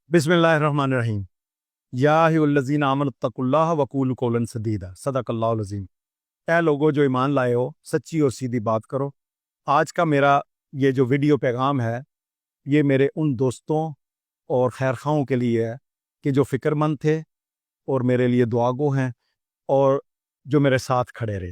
बिस्मिल्लाहिर्रहमानिर्रहीम। या अय्युहल्लज़ीना आमनुत्तकुल्लाह वक़ूलू क़ौलन सदीदा सदक़ल्लाहुल अज़ीम। ऐ लोगो जो ईमान लाए हो, सच्ची और सीधी बात करो। आज का मेरा ये जो वीडियो पैगाम है, ये मेरे उन दोस्तों और खैरखाओं के लिए है कि जो फ़िक्रमंद थे और मेरे लिए दुआगो हैं और जो मेरे साथ खड़े रहे।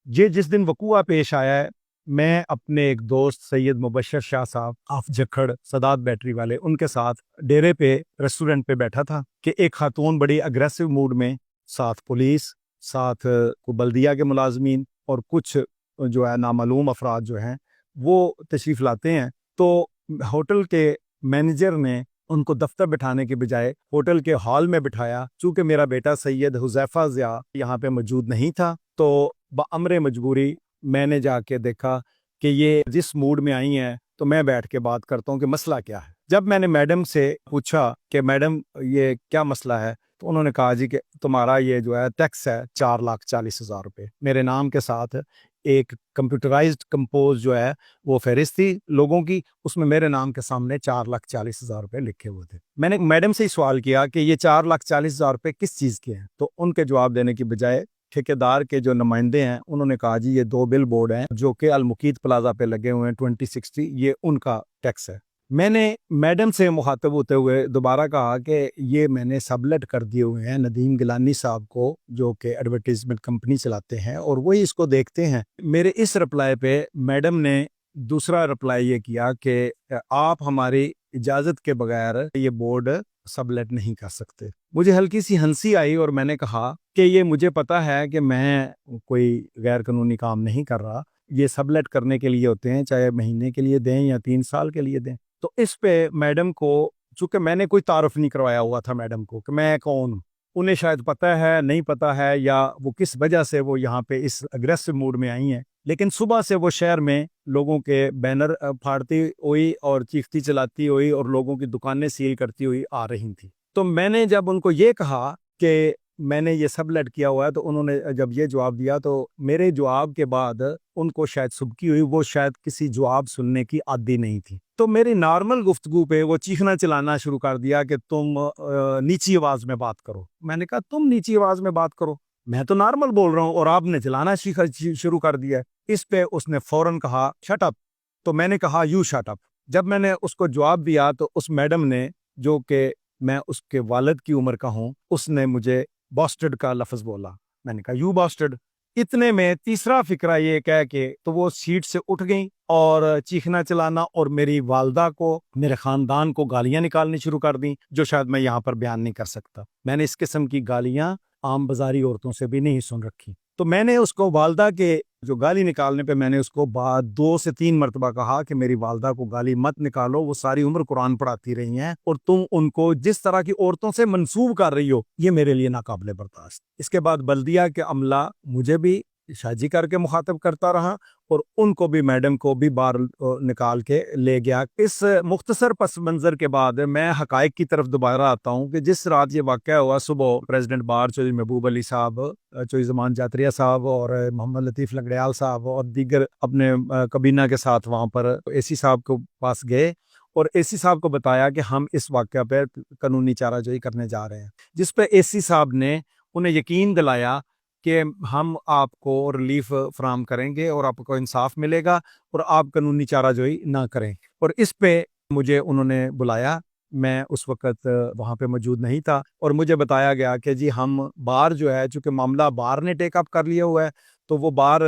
ये जिस दिन वक़ूआ पेश आया है, मैं अपने एक दोस्त सैयद मुबशर शाह साहब ऑफ जखड़ सदात बैटरी वाले, उनके साथ डेरे पे रेस्टोरेंट पे बैठा था कि एक खातून बड़ी अग्रेसिव मूड में, साथ पुलिस, साथ बल्दिया के मुलाजमीन और कुछ जो है नामालूम अफराद जो हैं वो तशरीफ़ लाते हैं। तो होटल के मैनेजर ने उनको दफ्तर बिठाने के बजाय होटल के हॉल में बिठाया। चूँकि मेरा बेटा सैयद हुज़ैफ़ा ज़िया यहाँ पे मौजूद नहीं था, तो बअमरे मजबूरी मैंने जाके देखा कि ये जिस मूड में आई हैं, तो मैं बैठ के बात करता हूँ कि मसला क्या है। जब मैंने मैडम से पूछा कि मैडम ये क्या मसला है, तो उन्होंने कहा जी कि तुम्हारा ये जो है टैक्स है 4,40,000 रुपये। मेरे नाम के साथ एक कंप्यूटराइज्ड कंपोज जो है वो फहरिस्त थी लोगों की, उसमें मेरे नाम के सामने 4,40,000 रुपये लिखे हुए थे। मैंने मैडम से ही सवाल किया कि ये 4,40,000 रुपये किस चीज़ के हैं, तो उनके जवाब देने की बजाय ठेकेदार के जो नुमाइंदे हैं उन्होंने कहा जी ये 2 बिल बोर्ड हैं जो कि अलमुकीत प्लाजा पे लगे हुए हैं 2060, ये उनका टैक्स है। मैंने मैडम से मुखातब होते हुए दोबारा कहा कि ये मैंने सबलेट कर दिए हुए हैं नदीम गिलानी साहब को, जो कि एडवर्टीजमेंट कंपनी चलाते हैं और वही इसको देखते हैं। मेरे इस रिप्लाई पे मैडम ने दूसरा रिप्लाई ये किया कि आप हमारी इजाज़त के बगैर ये बोर्ड सबलेट नहीं कर सकते। मुझे हल्की सी हंसी आई और मैंने कहा कि ये मुझे पता है कि मैं कोई गैर कानूनी काम नहीं कर रहा, ये सबलेट करने के लिए होते हैं, चाहे महीने के लिए दें या 3 साल के लिए दें। तो इस पे मैडम को, चूँकि मैंने कोई तारुफ नहीं करवाया हुआ था मैडम को कि मैं कौन हूँ, उन्हें शायद पता है, नहीं पता है, या वो किस वजह से वो यहाँ पे इस अग्रेसिव मूड में आई हैं, लेकिन सुबह से वो शहर में लोगों के बैनर फाड़ती हुई और चीखती चलाती हुई और लोगों की दुकानें सील करती हुई आ रही थी। तो मैंने जब उनको ये कहा कि मैंने ये सबलेट किया हुआ है, तो उन्होंने जब ये जवाब दिया, तो मेरे जवाब के बाद उनको शायद सुबकी हुई, वो शायद किसी जवाब सुनने की आदी नहीं थी। तो मेरी नॉर्मल गुफ्तगू पे वो चीखना चिल्लाना शुरू कर दिया कि तुम नीची आवाज़ में बात करो। मैंने कहा तुम नीची आवाज़ में बात करो, मैं तो नॉर्मल बोल रहा हूँ और आपने चिल्लाना शुरू कर दिया। इस पे उसने फौरन कहा शट अप। तो मैंने कहा यू शट अप। जब मैंने उसको जवाब दिया तो उस मैडम ने, जो कि मैं उसके वालिद की उम्र का हूँ, उसने मुझे बॉस्टर्ड का लफ्ज़ बोला। मैंने कहा यू बॉस्टर्ड। इतने में तीसरा फिक्रा ये कह के तो वो सीट से उठ गई और चीखना चिल्लाना और मेरी वालदा को, मेरे ख़ानदान को गालियाँ निकालनी शुरू कर दी, जो शायद मैं यहाँ पर बयान नहीं कर सकता। मैंने इस किस्म की गालियाँ आम बाजारी औरतों से भी नहीं सुन रखी। तो मैंने उसको वालदा के जो गाली निकालने पे मैंने उसको 2 से 3 मरतबा कहा कि मेरी वालदा को गाली मत निकालो, वो सारी उम्र कुरान पढ़ाती रही हैं और तुम उनको जिस तरह की औरतों से मंसूब कर रही हो, ये मेरे लिए नाकाबिले बर्दाश्त। इसके बाद बल्दिया के अमला मुझे भी शाजी करके मुखातब करता रहा और उनको भी, मैडम को भी बाहर निकाल के ले गया। इस मुख्तसर पस मंज़र के बाद मैं हकायक की तरफ दोबारा आता हूँ कि जिस रात ये वाक़या हुआ, सुबह प्रेसिडेंट बार चौधरी महबूब अली साहब, चौधरी ज़मान जातरिया साहब और मोहम्मद लतीफ़ लंगड़ियाल साहब और दीगर अपने कबीना के साथ वहाँ पर एसी साहब के पास गए और एसी साहब को बताया कि हम इस वाक़या पर कानूनी चाराजोई करने जा रहे हैं, जिस पर एसी साहब ने उन्हें यकीन दिलाया कि हम आपको रिलीफ फराहम करेंगे और आपको इंसाफ मिलेगा और आप कानूनी चाराजोई ना करें। और इस पे मुझे उन्होंने बुलाया, मैं उस वक़्त वहाँ पे मौजूद नहीं था और मुझे बताया गया कि जी हम बार जो है, चूँकि मामला बार ने टेक अप कर लिया हुआ है, तो वो बार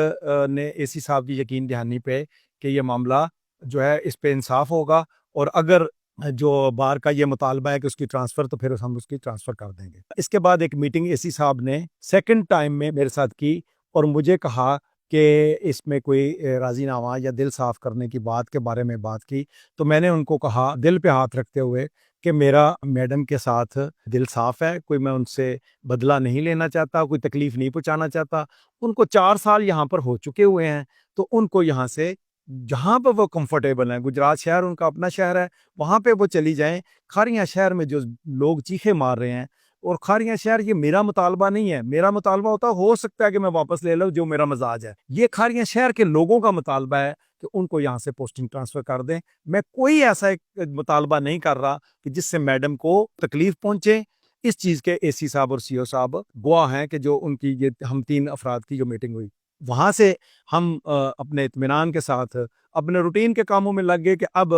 ने एसी साहब की यकीन दहानी पे कि ये मामला जो है इस पे इंसाफ होगा और अगर जो बार का ये मुतालबा है कि उसकी ट्रांसफ़र, तो फिर हम उसकी ट्रांसफ़र कर देंगे। इसके बाद एक मीटिंग एसी साहब ने सेकंड टाइम में मेरे साथ की और मुझे कहा कि इसमें कोई राज़ीनामा या दिल साफ़ करने की बात के बारे में बात की। तो मैंने उनको कहा दिल पे हाथ रखते हुए कि मेरा मैडम के साथ दिल साफ़ है, कोई मैं उनसे बदला नहीं लेना चाहता, कोई तकलीफ़ नहीं पहुँचाना चाहता। उनको 4 साल यहाँ पर हो चुके हुए हैं, तो उनको यहाँ से जहाँ पर वो कंफर्टेबल हैं, गुजरात शहर उनका अपना शहर है, वहाँ पे वो चली जाएँ। खारियाँ शहर में जो लोग चीखे मार रहे हैं, और खारियाँ शहर ये मेरा मुतालबा नहीं है। मेरा मुतालबा होता हो सकता है कि मैं वापस ले लूँ जो मेरा मजाज है। ये खारियाँ शहर के लोगों का मुतालबा है کہ ان کو یہاں سے پوسٹنگ ٹرانسفر کر دیں. میں کوئی ایسا ایک مطالبہ نہیں کر رہا کہ جس سے میڈم کو تکلیف پہنچے. اس چیز کے اے سی صاحب اور سی او صاحب گواہ ہیں کہ جو ان کی یہ ہم 3 افراد کی جو میٹنگ ہوئی وہاں سے ہم اپنے اطمینان کے ساتھ اپنے روٹین کے کاموں میں لگ گئے کہ اب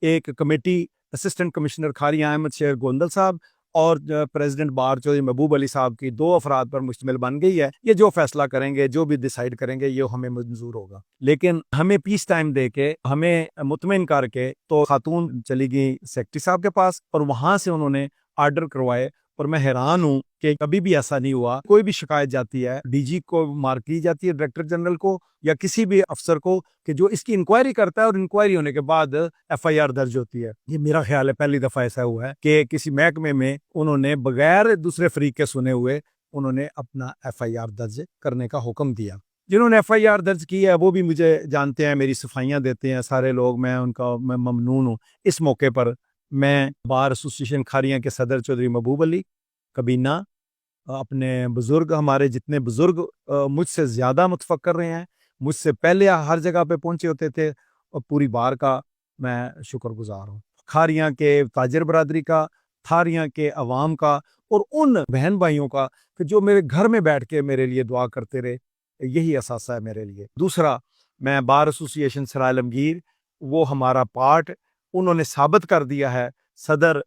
ایک committee assistant commissioner Kharian Ahmad Sher Gondal صاحب اور پریزیڈنٹ بار چودھری محبوب علی صاحب کی 2 افراد پر مشتمل بن گئی ہے. یہ جو فیصلہ کریں گے جو بھی ڈیسائیڈ کریں گے یہ ہمیں منظور ہوگا. لیکن ہمیں پیس ٹائم دے کے ہمیں مطمئن کر کے تو خاتون چلی گئی سیکرٹری صاحب کے پاس اور وہاں سے انہوں نے آرڈر کروائے. اور میں حیران ہوں کہ کبھی بھی ایسا نہیں ہوا. کوئی بھی شکایت جاتی ہے ڈی جی کو مارک کی جاتی ہے, ڈائریکٹر جنرل کو یا کسی بھی افسر کو کہ جو اس کی انکوائری کرتا ہے اور انکوائری ہونے کے بعد ایف آئی آر درج ہوتی ہے. یہ میرا خیال ہے پہلی دفعہ ایسا ہوا ہے کہ کسی محکمے میں انہوں نے بغیر دوسرے فریق کے سنے ہوئے انہوں نے اپنا ایف آئی آر درج کرنے کا حکم دیا. جنہوں نے ایف آئی آر درج کی ہے وہ بھی مجھے جانتے ہیں, میری صفائیاں دیتے ہیں سارے لوگ, میں ان کا میں ممنون ہوں. اس موقع پر میں بار ایسوسیشن کھاریاں کے صدر چودھری محبوب علی کبینہ, اپنے بزرگ, ہمارے جتنے بزرگ مجھ سے زیادہ متفکر رہے ہیں, مجھ سے پہلے ہر جگہ پہ پہنچے ہوتے تھے, اور پوری بار کا میں شکر گزار ہوں. کھاریاں کے تاجر برادری کا, کھاریاں کے عوام کا, اور ان بہن بھائیوں کا کہ جو میرے گھر میں بیٹھ کے میرے لیے دعا کرتے رہے. یہی اثاثہ ہے میرے لیے. دوسرا, میں بار ایسوسیشن سرائے عالمگیر, وہ ہمارا پارٹ انہوں نے ثابت کر دیا ہے. صدر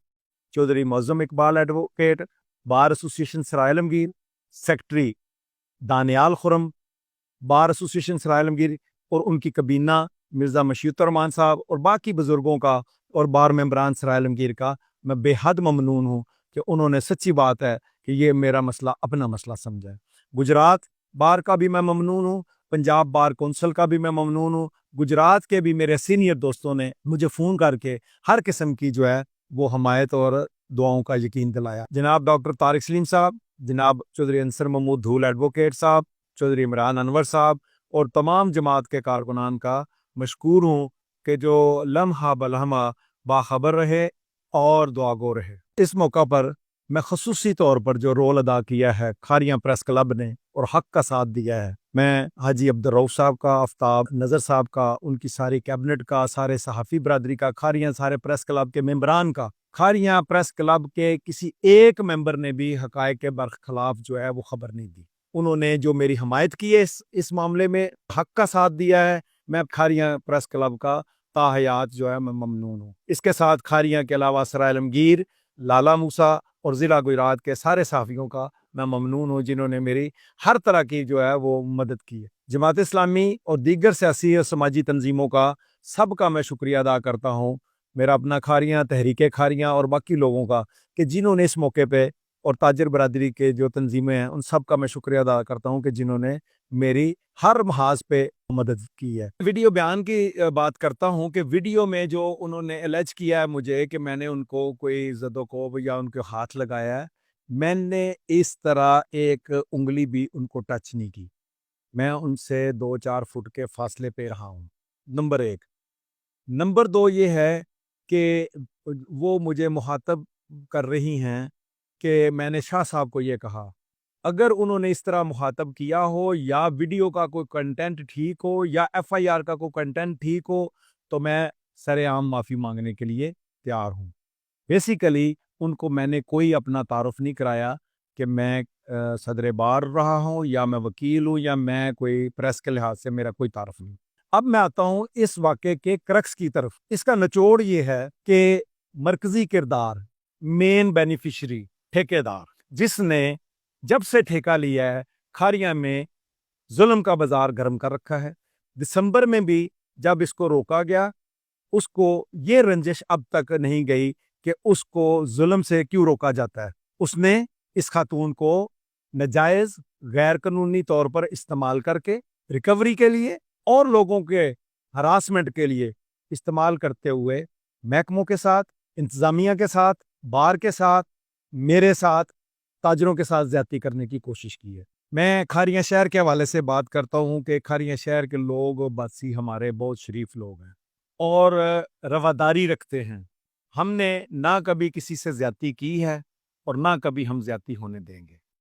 چودھری معظم اقبال ایڈوکیٹ, بار ایسوسیشن سرائے عالمگیر, سیکرٹری دانیال خرم, بار ایسوسیشن سرائے عالمگیر, اور ان کی کابینہ مرزا مشیط الرحمان صاحب اور باقی بزرگوں کا اور بار ممبران سرائے عالمگیر کا میں بے حد ممنون ہوں کہ انہوں نے سچی بات ہے کہ یہ میرا مسئلہ اپنا مسئلہ سمجھا ہے. گجرات بار کا بھی میں ممنون ہوں, پنجاب بار کونسل کا بھی میں ممنون ہوں. گجرات کے بھی میرے سینئر دوستوں نے مجھے فون کر کے ہر قسم کی جو ہے وہ حمایت اور دعاؤں کا یقین دلایا. جناب ڈاکٹر طارق سلیم صاحب, جناب چودھری انصر محمود دھول ایڈوکیٹ صاحب, چودھری عمران انور صاحب اور تمام جماعت کے کارکنان کا مشکور ہوں کہ جو لمحہ بلمحہ باخبر رہے اور دعا گو رہے. اس موقع پر میں خصوصی طور پر جو رول ادا کیا ہے کھاریاں پریس کلب نے اور حق کا ساتھ دیا ہے, میں حاجی عبدالرؤف صاحب کا, آفتاب نظر صاحب کا, ان کی ساری کیبنٹ کا, سارے صحافی برادری کا, کھاریاں سارے پریس کلب کے ممبران کا. کھاریاں پریس کلب کے کسی ایک ممبر نے بھی حقائق کے برخلاف جو ہے وہ خبر نہیں دی. انہوں نے جو میری حمایت کی ہے اس معاملے میں, حق کا ساتھ دیا ہے, میں کھاریاں پریس کلب کا تا حیات جو ہے میں ممنون ہوں. اس کے ساتھ کھاریاں کے علاوہ سرائے عالمگیر, لالا موسیٰ اور ضلع گجرات کے سارے صحافیوں کا میں ممنون ہوں جنہوں نے میری ہر طرح کی جو ہے وہ مدد کی ہے. جماعت اسلامی اور دیگر سیاسی اور سماجی تنظیموں کا سب کا میں شکریہ ادا کرتا ہوں. میرا اپنا کھاریاں, تحریک کھاریاں اور باقی لوگوں کا کہ جنہوں نے اس موقع پہ, اور تاجر برادری کے جو تنظیمیں ہیں ان سب کا میں شکریہ ادا کرتا ہوں کہ جنہوں نے میری ہر محاذ پہ مدد کی ہے. ویڈیو بیان کی بات کرتا ہوں کہ ویڈیو میں جو انہوں نے الیج کیا ہے مجھے کہ میں نے ان کو کوئی زد و کوب یا ان کے ہاتھ لگایا ہے, میں نے اس طرح ایک انگلی بھی ان کو ٹچ نہیں کی. میں ان سے 2-4 فٹ کے فاصلے پہ رہا ہوں. نمبر 1. نمبر 2 یہ ہے کہ وہ مجھے مخاطب کر رہی ہیں کہ میں نے شاہ صاحب کو یہ کہا. اگر انہوں نے اس طرح مخاطب کیا ہو یا ویڈیو کا کوئی کنٹینٹ ٹھیک ہو یا ایف آئی آر کا کوئی کنٹینٹ ٹھیک ہو تو میں سر عام معافی مانگنے کے لیے تیار ہوں. بیسیکلی ان کو میں نے کوئی اپنا تعارف نہیں کرایا کہ میں صدر بار رہا ہوں یا میں وکیل ہوں یا میں کوئی پریس کے لحاظ سے میرا کوئی تعارف نہیں. اب میں آتا ہوں اس واقعے کے کرکس کی طرف. اس کا نچوڑ یہ ہے کہ مرکزی کردار, مین بینیفیشری, ٹھیکیدار, جس نے جب سے ٹھیکہ لیا ہے کھاریاں میں ظلم کا بازار گرم کر رکھا ہے. دسمبر میں بھی جب اس کو روکا گیا, اس کو یہ رنجش اب تک نہیں گئی کہ اس کو ظلم سے کیوں روکا جاتا ہے. اس نے اس خاتون کو ناجائز غیر قانونی طور پر استعمال کر کے ریکوری کے لیے اور لوگوں کے ہراسمنٹ کے لیے استعمال کرتے ہوئے محکموں کے ساتھ, انتظامیہ کے ساتھ, بار کے ساتھ, میرے ساتھ, تاجروں کے ساتھ زیادتی کرنے کی کوشش کی ہے. میں کھاریاں شہر کے حوالے سے بات کرتا ہوں کہ کھاریاں شہر کے لوگ باسی ہمارے بہت شریف لوگ ہیں اور رواداری رکھتے ہیں. ہم نے نہ کبھی کسی سے زیادتی کی ہے اور نہ کبھی ہم زیادتی ہونے دیں گے.